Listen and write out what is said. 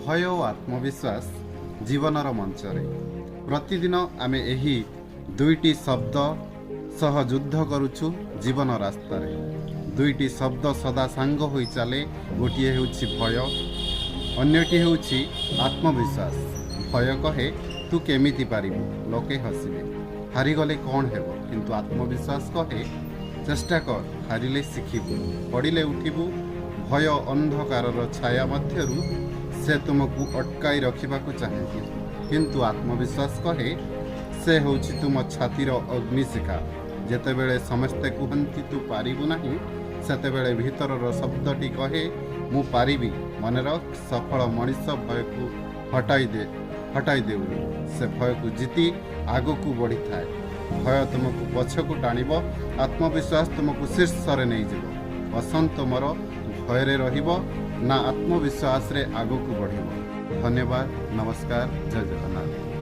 भय और आत्मविश्वास जीवनर मंचरे प्रतिदिन आमे एही दुईटी शब्द सह युद्ध करुछु जीवन रास्ता रे। दुईटी शब्द सदा सांग होई चले। गोटे हेउछि भय, अन्यटी हेउछि आत्मविश्वास। भय कहे तू केमिति पारिबु, लोके हसिबे, हारिगले कौन हेबो, किंतु आत्मविश्वास कहे चेष्टा कर, हारिले शिखिबु, पड़िले उठिबु। भय अंधकारर छाया मध्यरु से तुमको अटकाई रखिबाकु चाहे, किंतु आत्मविश्वास कहे से होछि तुम छातीर अग्निशिखा। जेतेबेले समस्ते कहती तू पारिबु नाही, सेतेबेले भीतरर शब्दटी कहे मु पारिबी। मन रख, सफल मनीष भय को हटाई देउनी, से भय को जीति आगकू बढ़ी थाए। भय तुमको पछकू टाणिब, आत्मविश्वास तुमको शीर्ष रे नहीं जीव। बसंत मोर भयरे रहिब ना आत्मविश्वास रे आगकू बढ़िब। धन्यवाद, नमस्कार, जय जगन्नाथ।